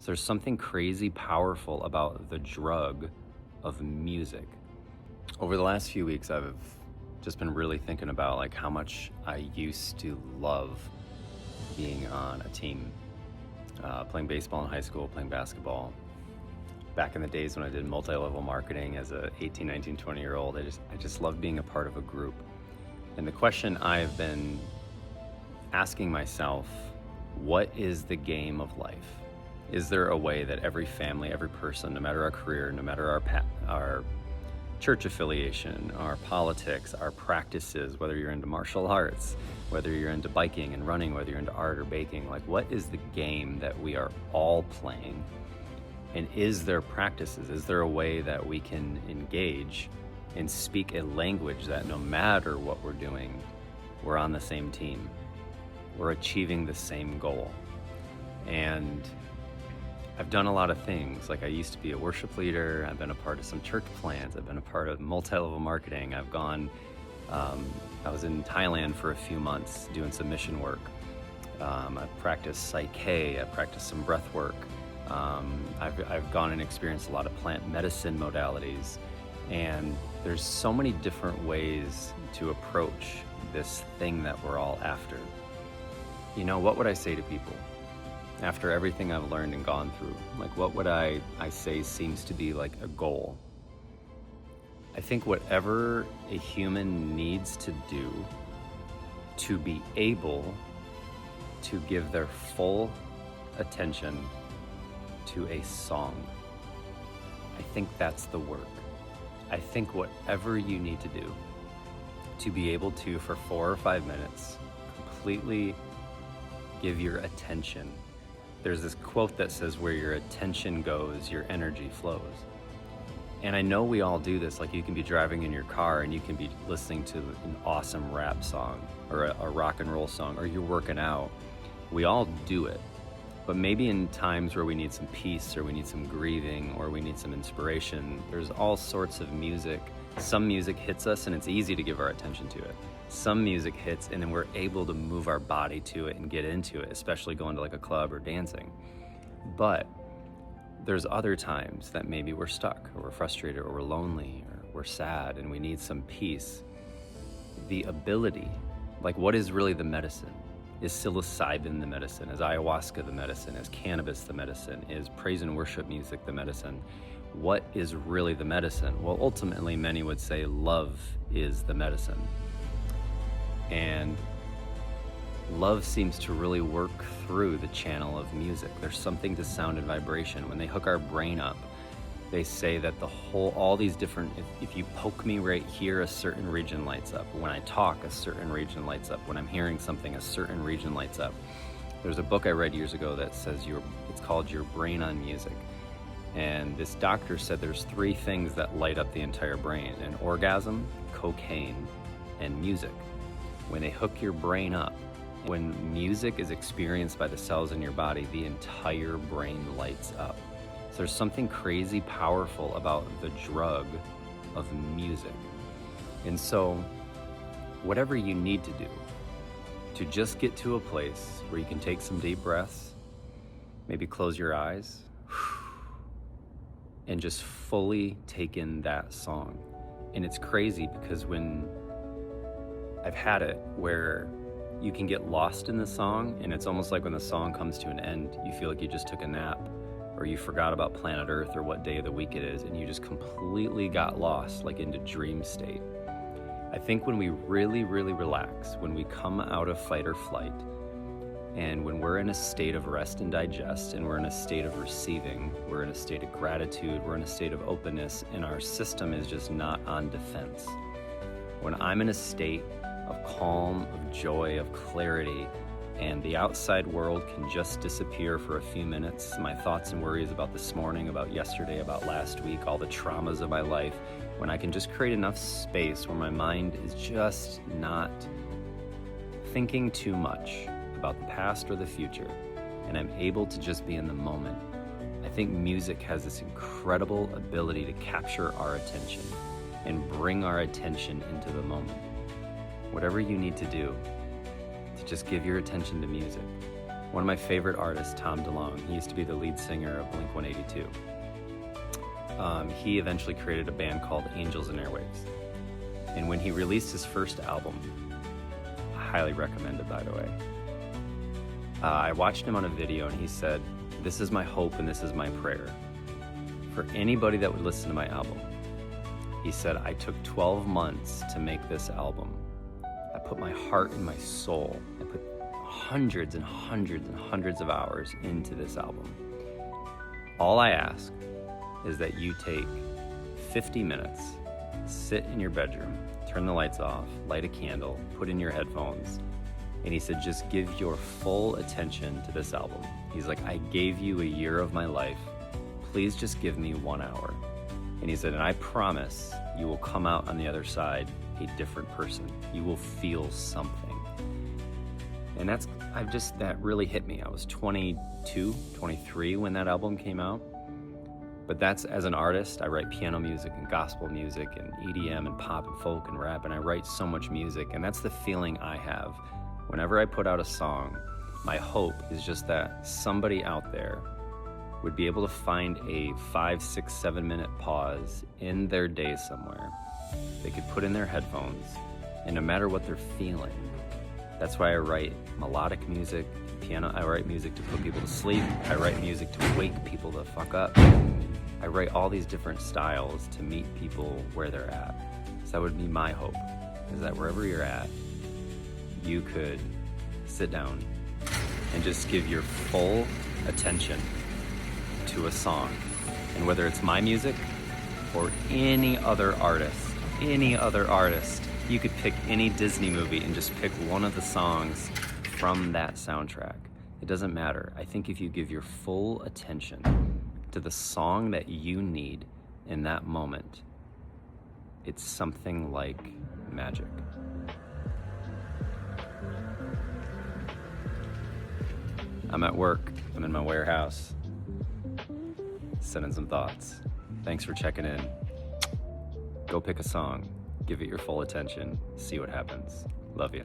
So there's something crazy powerful about the drug of music. Over the last few weeks, I've just been really thinking about like how much I used to love being on a team, playing baseball in high school, playing basketball. Back in the days when I did multi-level marketing as a 18, 19, 20-year-old, I just loved being a part of a group. And the question I've been asking myself, what is the game of life? Is there a way that every family, every person, no matter our career, no matter our church affiliation, our politics, our practices, whether you're into martial arts, whether you're into biking and running, whether you're into art or baking, like what is the game that we are all playing? And is there practices? Is there a way that we can engage and speak a language that no matter what we're doing, we're on the same team, we're achieving the same goal? And I've done a lot of things. Like I used to be a worship leader. I've been a part of some church plants. I've been a part of multi-level marketing. I was in Thailand for a few months doing some mission work. I've practiced Psyche. I've practiced some breath work. I've gone and experienced a lot of plant medicine modalities. And there's so many different ways to approach this thing that we're all after. You know, what would I say to people? After everything I've learned and gone through, like what would I say seems to be like a goal? I think whatever a human needs to do to be able to give their full attention to a song, I think that's the work. I think whatever you need to do to be able to, for 4 or 5 minutes, completely give your attention. There's this quote that says, where your attention goes, your energy flows. And I know we all do this. Like you can be driving in your car and you can be listening to an awesome rap song or a rock and roll song, or you're working out. We all do it. But maybe in times where we need some peace or we need some grieving or we need some inspiration, there's all sorts of music. Some music hits us and it's easy to give our attention to it. Some music hits and then we're able to move our body to it and get into it, especially going to like a club or dancing. But there's other times that maybe we're stuck or we're frustrated or we're lonely or we're sad and we need some peace. The ability, like what is really the medicine? Is psilocybin the medicine? Is ayahuasca the medicine? Is cannabis the medicine? Is praise and worship music the medicine? What is really the medicine? Well, ultimately, many would say love is the medicine. And love seems to really work through the channel of music. There's something to sound and vibration. When they hook our brain up, they say that all these different, if you poke me right here, a certain region lights up. When I talk, a certain region lights up. When I'm hearing something, a certain region lights up. There's a book I read years ago that says it's called Your Brain on Music. And this doctor said there's 3 things that light up the entire brain: an orgasm, cocaine, and music. When they hook your brain up, when music is experienced by the cells in your body, the entire brain lights up. So there's something crazy powerful about the drug of music. And so whatever you need to do to just get to a place where you can take some deep breaths, maybe close your eyes, and just fully take in that song. And it's crazy because when I've had it where you can get lost in the song, and it's almost like when the song comes to an end, you feel like you just took a nap, or you forgot about planet Earth or what day of the week it is, and you just completely got lost, like into dream state. I think when we really, really relax, when we come out of fight or flight, and when we're in a state of rest and digest, and we're in a state of receiving, we're in a state of gratitude, we're in a state of openness, and our system is just not on defense. When I'm in a state of calm, of joy, of clarity, and the outside world can just disappear for a few minutes, my thoughts and worries about this morning, about yesterday, about last week, all the traumas of my life, when I can just create enough space where my mind is just not thinking too much about the past or the future, and I'm able to just be in the moment, I think music has this incredible ability to capture our attention and bring our attention into the moment. Whatever you need to do to just give your attention to music, One of my favorite artists, Tom DeLonge, he used to be the lead singer of Blink-182. He eventually created a band called Angels and Airwaves. And when he released his first album, highly recommended, by the way, I watched him on a video and he said, "This is my hope and this is my prayer for anybody that would listen to my album." He said, "I took 12 months to make this album. I put my heart and my soul. I put hundreds and hundreds and hundreds of hours into this album. All I ask is that you take 50 minutes, sit in your bedroom, turn the lights off, light a candle, put in your headphones." And he said, "Just give your full attention to this album." He's like, "I gave you a year of my life. Please just give me 1 hour." And he said, "And I promise you will come out on the other side a different person. You will feel something." And that really hit me. I was 22, 23 when that album came out. But that's, as an artist, I write piano music and gospel music and EDM and pop and folk and rap, and I write so much music, and that's the feeling I have. Whenever I put out a song, my hope is just that somebody out there would be able to find a 5, 6, 7 minute pause in their day somewhere. They could put in their headphones, and no matter what they're feeling, that's why I write melodic music, piano. I write music to put people to sleep. I write music to wake people the fuck up. I write all these different styles to meet people where they're at. So that would be my hope, is that wherever you're at, you could sit down and just give your full attention to a song. And whether it's my music or any other artist, you could pick any Disney movie and just pick one of the songs from that soundtrack. It doesn't matter. I think if you give your full attention to the song that you need in that moment, it's something like magic. I'm at work. I'm in my warehouse, sending some thoughts. Thanks for checking in. Go pick a song, give it your full attention, see what happens. Love you.